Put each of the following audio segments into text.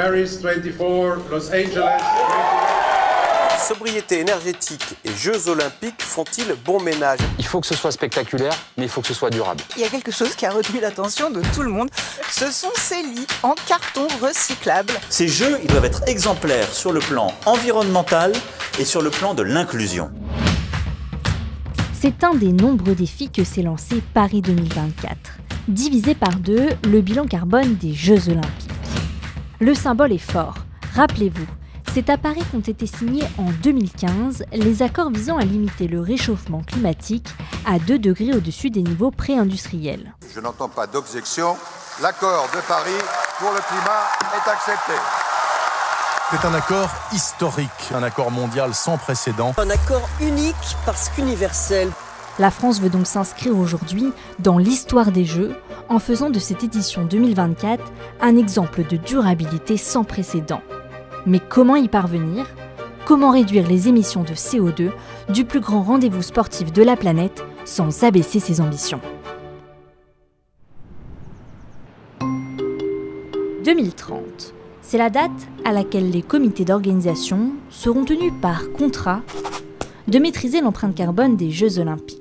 Paris 24, Los Angeles 21. Sobriété énergétique et Jeux Olympiques font-ils bon ménage? Il faut que ce soit spectaculaire, mais il faut que ce soit durable. Il y a quelque chose qui a retenu l'attention de tout le monde. Ce sont ces lits en carton recyclable. Ces jeux, ils doivent être exemplaires sur le plan environnemental et sur le plan de l'inclusion. C'est un des nombreux défis que s'est lancé Paris 2024. Diviser par deux le bilan carbone des Jeux Olympiques. Le symbole est fort. Rappelez-vous, c'est à Paris qu'ont été signés en 2015 les accords visant à limiter le réchauffement climatique à 2 degrés au-dessus des niveaux pré-industriels. Je n'entends pas d'objection. L'accord de Paris pour le climat est accepté. C'est un accord historique, un accord mondial sans précédent. Un accord unique parce qu'universel. La France veut donc s'inscrire aujourd'hui dans l'histoire des Jeux en faisant de cette édition 2024 un exemple de durabilité sans précédent. Mais comment y parvenir? Comment réduire les émissions de CO2 du plus grand rendez-vous sportif de la planète sans abaisser ses ambitions? 2030. C'est la date à laquelle les comités d'organisation seront tenus par contrat de maîtriser l'empreinte carbone des Jeux Olympiques.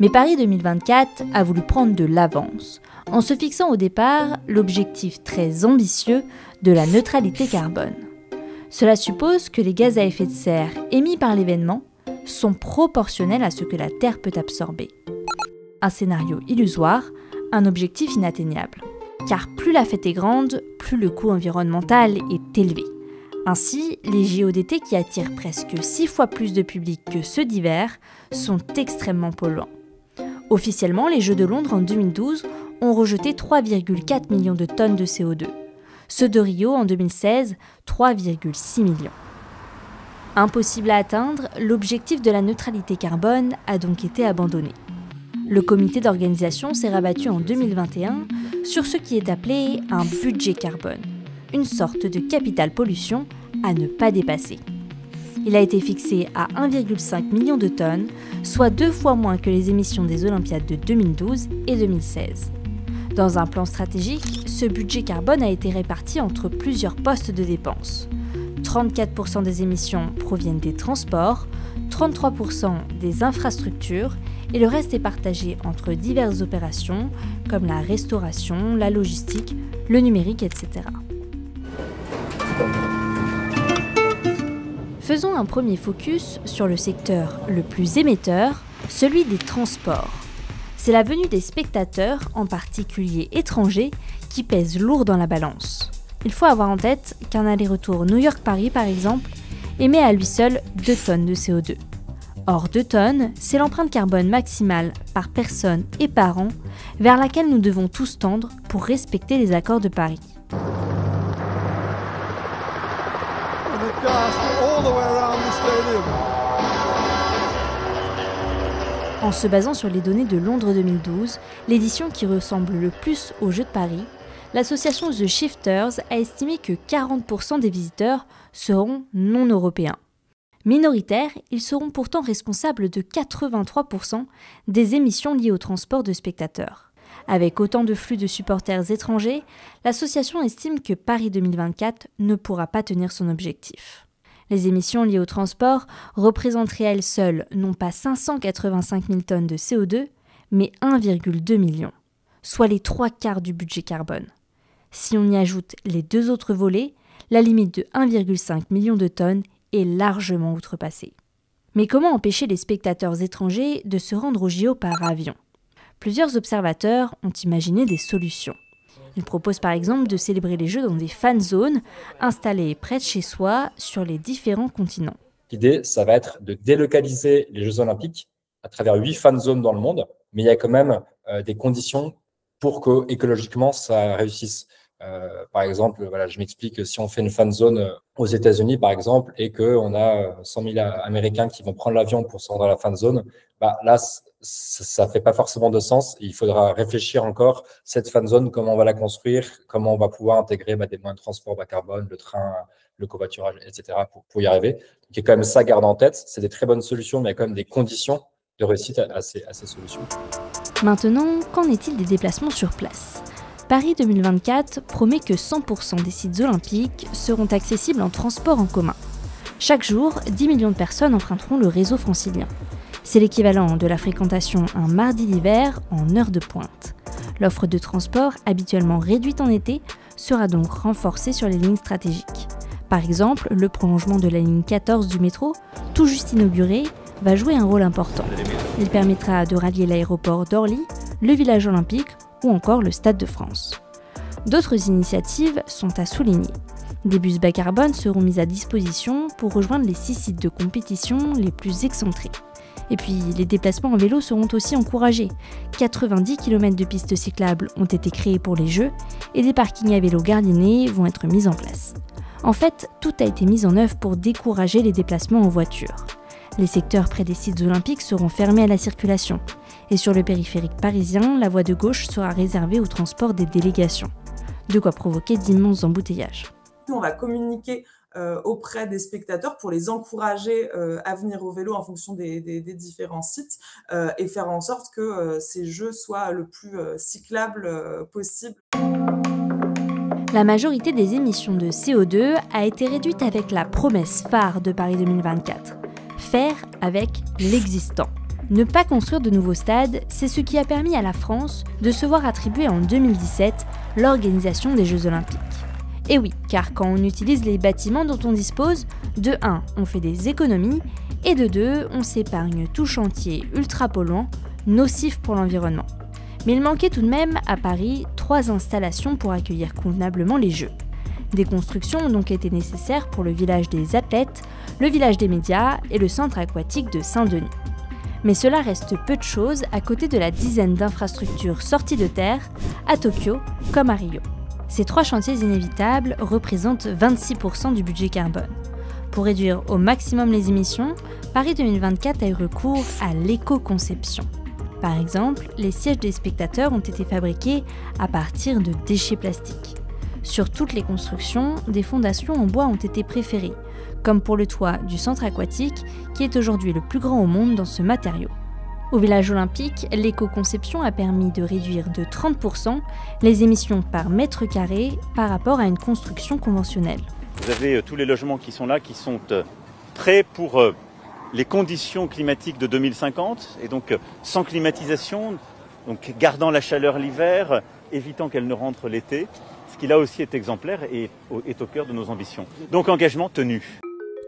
Mais Paris 2024 a voulu prendre de l'avance en se fixant au départ l'objectif très ambitieux de la neutralité carbone. Cela suppose que les gaz à effet de serre émis par l'événement sont proportionnels à ce que la Terre peut absorber. Un scénario illusoire, un objectif inatteignable. Car plus la fête est grande, plus le coût environnemental est élevé. Ainsi, les JO d'été qui attirent presque 6 fois plus de public que ceux d'hiver sont extrêmement polluants. Officiellement, les Jeux de Londres en 2012 ont rejeté 3,4 millions de tonnes de CO2. Ceux de Rio en 2016, 3,6 millions. Impossible à atteindre, l'objectif de la neutralité carbone a donc été abandonné. Le comité d'organisation s'est rabattu en 2021 sur ce qui est appelé un budget carbone, une sorte de capital pollution à ne pas dépasser. Il a été fixé à 1,5 million de tonnes, soit 2 fois moins que les émissions des Olympiades de 2012 et 2016. Dans un plan stratégique, ce budget carbone a été réparti entre plusieurs postes de dépenses. 34% des émissions proviennent des transports, 33% des infrastructures et le reste est partagé entre diverses opérations comme la restauration, la logistique, le numérique, etc. Faisons un premier focus sur le secteur le plus émetteur, celui des transports. C'est la venue des spectateurs, en particulier étrangers, qui pèse lourd dans la balance. Il faut avoir en tête qu'un aller-retour New York-Paris, par exemple, émet à lui seul 2 tonnes de CO2. Or, 2 tonnes, c'est l'empreinte carbone maximale par personne et par an vers laquelle nous devons tous tendre pour respecter les accords de Paris. En se basant sur les données de Londres 2012, l'édition qui ressemble le plus aux Jeux de Paris, l'association The Shifters a estimé que 40% des visiteurs seront non européens. Minoritaires, ils seront pourtant responsables de 83% des émissions liées au transport de spectateurs. Avec autant de flux de supporters étrangers, l'association estime que Paris 2024 ne pourra pas tenir son objectif. Les émissions liées au transport représenteraient elles seules non pas 585 000 tonnes de CO2, mais 1,2 million, soit les 3/4 du budget carbone. Si on y ajoute les 2 autres volets, la limite de 1,5 million de tonnes est largement outrepassée. Mais comment empêcher les spectateurs étrangers de se rendre au JO par avion? Plusieurs observateurs ont imaginé des solutions. Ils proposent par exemple de célébrer les Jeux dans des fan zones installées près de chez soi sur les différents continents. L'idée, ça va être de délocaliser les Jeux Olympiques à travers 8 fan zones dans le monde, mais il y a quand même des conditions pour que écologiquement ça réussisse. Par exemple, voilà, je m'explique, si on fait une fan zone aux États-Unis, par exemple, et qu'on a 100 000 Américains qui vont prendre l'avion pour se rendre à la fan zone, là, ça fait pas forcément de sens. Il faudra réfléchir encore cette fan zone, comment on va la construire, comment on va pouvoir intégrer des moyens de transport bas carbone, le train, le covoiturage, etc. pour y arriver. Donc, il y a quand même ça à garder en tête. C'est des très bonnes solutions, mais il y a quand même des conditions de réussite à ces solutions. Maintenant, qu'en est-il des déplacements sur place? Paris 2024 promet que 100% des sites olympiques seront accessibles en transport en commun. Chaque jour, 10 millions de personnes emprunteront le réseau francilien. C'est l'équivalent de la fréquentation un mardi d'hiver en heure de pointe. L'offre de transport, habituellement réduite en été, sera donc renforcée sur les lignes stratégiques. Par exemple, le prolongement de la ligne 14 du métro, tout juste inauguré, va jouer un rôle important. Il permettra de rallier l'aéroport d'Orly, le village olympique ou encore le Stade de France. D'autres initiatives sont à souligner. Des bus bas carbone seront mis à disposition pour rejoindre les 6 sites de compétition les plus excentrés. Et puis, les déplacements en vélo seront aussi encouragés. 90 km de pistes cyclables ont été créées pour les Jeux et des parkings à vélo gardiennés vont être mis en place. En fait, tout a été mis en œuvre pour décourager les déplacements en voiture. Les secteurs près des sites olympiques seront fermés à la circulation. Et sur le périphérique parisien, la voie de gauche sera réservée au transport des délégations. De quoi provoquer d'immenses embouteillages. On va communiquer auprès des spectateurs pour les encourager à venir au vélo en fonction des différents sites et faire en sorte que ces jeux soient le plus cyclables possible. La majorité des émissions de CO2 a été réduite avec la promesse phare de Paris 2024. Faire avec l'existant. Ne pas construire de nouveaux stades, c'est ce qui a permis à la France de se voir attribuer en 2017 l'organisation des Jeux Olympiques. Et oui, car quand on utilise les bâtiments dont on dispose, de 1, on fait des économies, et de 2, on s'épargne tout chantier ultra polluant, nocif pour l'environnement. Mais il manquait tout de même, à Paris, 3 installations pour accueillir convenablement les Jeux. Des constructions ont donc été nécessaires pour le village des athlètes, le village des médias et le centre aquatique de Saint-Denis. Mais cela reste peu de choses à côté de la dizaine d'infrastructures sorties de terre, à Tokyo comme à Rio. Ces 3 chantiers inévitables représentent 26% du budget carbone. Pour réduire au maximum les émissions, Paris 2024 a eu recours à l'éco-conception. Par exemple, les sièges des spectateurs ont été fabriqués à partir de déchets plastiques. Sur toutes les constructions, des fondations en bois ont été préférées, comme pour le toit du centre aquatique, qui est aujourd'hui le plus grand au monde dans ce matériau. Au village olympique, l'éco-conception a permis de réduire de 30% les émissions par mètre carré par rapport à une construction conventionnelle. Vous avez tous les logements qui sont là, qui sont prêts pour les conditions climatiques de 2050, et donc sans climatisation, donc gardant la chaleur l'hiver, évitant qu'elle ne rentre l'été, ce qui là aussi est exemplaire et est au cœur de nos ambitions. Donc engagement tenu.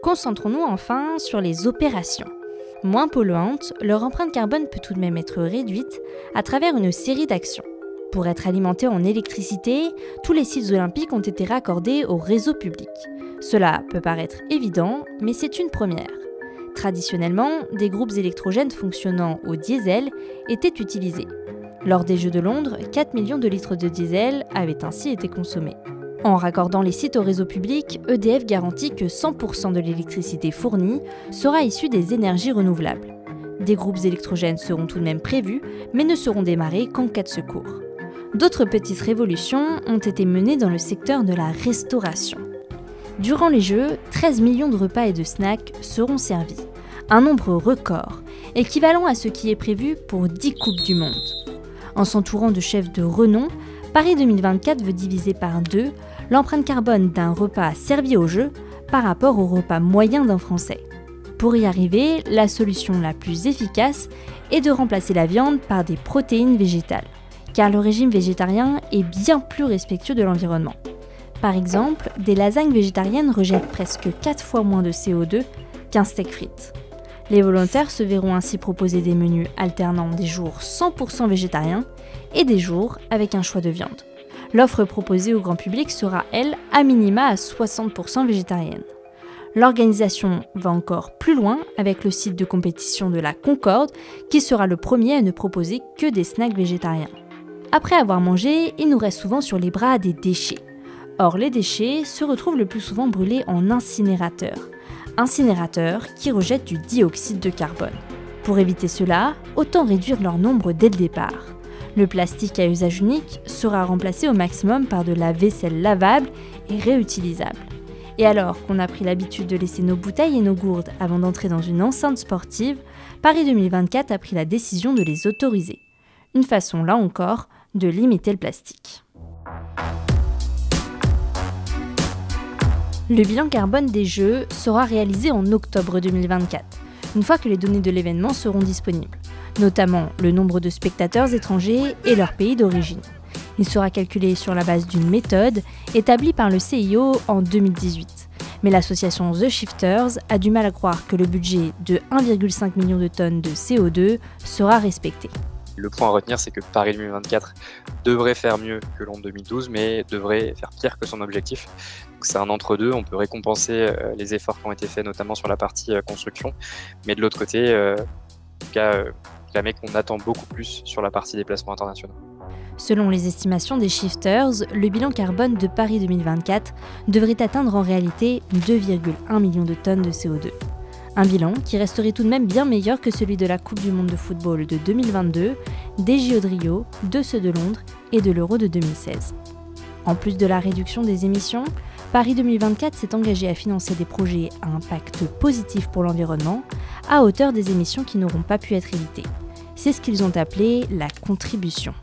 Concentrons-nous enfin sur les opérations. Moins polluantes, leur empreinte carbone peut tout de même être réduite à travers une série d'actions. Pour être alimentés en électricité, tous les sites olympiques ont été raccordés au réseau public. Cela peut paraître évident, mais c'est une première. Traditionnellement, des groupes électrogènes fonctionnant au diesel étaient utilisés. Lors des Jeux de Londres, 4 millions de litres de diesel avaient ainsi été consommés. En raccordant les sites au réseau public, EDF garantit que 100% de l'électricité fournie sera issue des énergies renouvelables. Des groupes électrogènes seront tout de même prévus, mais ne seront démarrés qu'en cas de secours. D'autres petites révolutions ont été menées dans le secteur de la restauration. Durant les Jeux, 13 millions de repas et de snacks seront servis. Un nombre record, équivalent à ce qui est prévu pour 10 Coupes du Monde. En s'entourant de chefs de renom, Paris 2024 veut diviser par 2 l'empreinte carbone d'un repas servi aux Jeux par rapport au repas moyen d'un Français. Pour y arriver, la solution la plus efficace est de remplacer la viande par des protéines végétales, car le régime végétarien est bien plus respectueux de l'environnement. Par exemple, des lasagnes végétariennes rejettent presque 4 fois moins de CO2 qu'un steak frites. Les volontaires se verront ainsi proposer des menus alternant des jours 100% végétariens et des jours avec un choix de viande. L'offre proposée au grand public sera, elle, à minima à 60% végétarienne. L'organisation va encore plus loin avec le site de compétition de la Concorde, qui sera le premier à ne proposer que des snacks végétariens. Après avoir mangé, il nous reste souvent sur les bras des déchets. Or, les déchets se retrouvent le plus souvent brûlés en incinérateur qui rejettent du dioxyde de carbone. Pour éviter cela, autant réduire leur nombre dès le départ. Le plastique à usage unique sera remplacé au maximum par de la vaisselle lavable et réutilisable. Et alors qu'on a pris l'habitude de laisser nos bouteilles et nos gourdes avant d'entrer dans une enceinte sportive, Paris 2024 a pris la décision de les autoriser. Une façon, là encore, de limiter le plastique. Le bilan carbone des Jeux sera réalisé en octobre 2024, une fois que les données de l'événement seront disponibles, notamment le nombre de spectateurs étrangers et leur pays d'origine. Il sera calculé sur la base d'une méthode établie par le CIO en 2018. Mais l'association The Shifters a du mal à croire que le budget de 1,5 million de tonnes de CO2 sera respecté. Le point à retenir, c'est que Paris 2024 devrait faire mieux que Londres 2012, mais devrait faire pire que son objectif. C'est un entre-deux, on peut récompenser les efforts qui ont été faits, notamment sur la partie construction, mais de l'autre côté, clamer qu'on attend beaucoup plus sur la partie déplacements internationaux. Selon les estimations des Shifters, le bilan carbone de Paris 2024 devrait atteindre en réalité 2,1 millions de tonnes de CO2. Un bilan qui resterait tout de même bien meilleur que celui de la Coupe du monde de football de 2022, des JO de Rio, de ceux de Londres et de l'Euro de 2016. En plus de la réduction des émissions, Paris 2024 s'est engagé à financer des projets à impact positif pour l'environnement, à hauteur des émissions qui n'auront pas pu être évitées. C'est ce qu'ils ont appelé la contribution.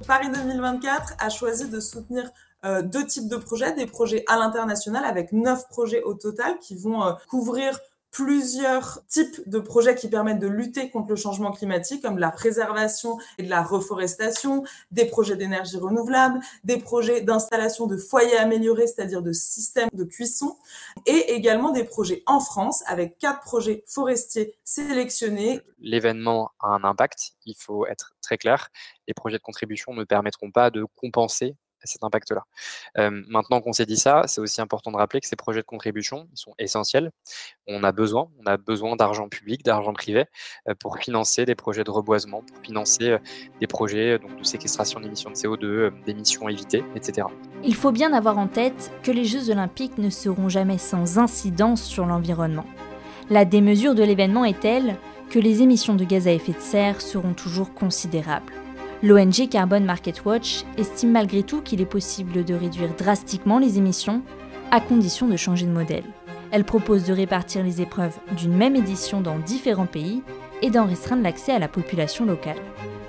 Paris 2024 a choisi de soutenir deux types de projets, des projets à l'international avec 9 projets au total qui vont couvrir plusieurs types de projets qui permettent de lutter contre le changement climatique, comme la préservation et de la reforestation, des projets d'énergie renouvelable, des projets d'installation de foyers améliorés, c'est-à-dire de systèmes de cuisson, et également des projets en France avec 4 projets forestiers sélectionnés. L'événement a un impact, il faut être très clair. Les projets de contribution ne permettront pas de compenser cet impact-là. Maintenant qu'on s'est dit ça, c'est aussi important de rappeler que ces projets de contribution, ils sont essentiels. On a besoin d'argent public, d'argent privé pour financer des projets de reboisement, pour financer des projets donc, de séquestration d'émissions de CO2, d'émissions évitées, etc. Il faut bien avoir en tête que les Jeux Olympiques ne seront jamais sans incidence sur l'environnement. La démesure de l'événement est telle que les émissions de gaz à effet de serre seront toujours considérables. L'ONG Carbon Market Watch estime malgré tout qu'il est possible de réduire drastiquement les émissions, à condition de changer de modèle. Elle propose de répartir les épreuves d'une même édition dans différents pays et d'en restreindre l'accès à la population locale.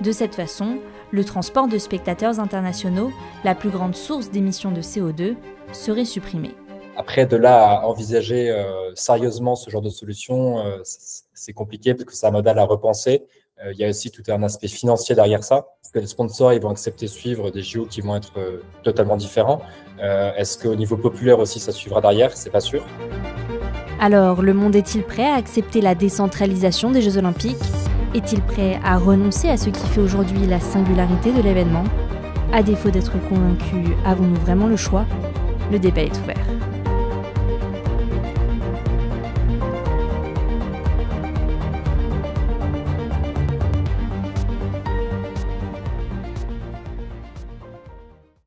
De cette façon, le transport de spectateurs internationaux, la plus grande source d'émissions de CO2, serait supprimé. Après, de là à envisager sérieusement ce genre de solution, c'est compliqué parce que c'est un modèle à repenser. Il y a aussi tout un aspect financier derrière ça. Est-ce que les sponsors ils vont accepter de suivre des JO qui vont être totalement différents? Est-ce qu'au niveau populaire aussi, ça suivra derrière? C'est pas sûr. Alors, le monde est-il prêt à accepter la décentralisation des Jeux Olympiques? Est-il prêt à renoncer à ce qui fait aujourd'hui la singularité de l'événement? À défaut d'être convaincu, avons-nous vraiment le choix? Le débat est ouvert.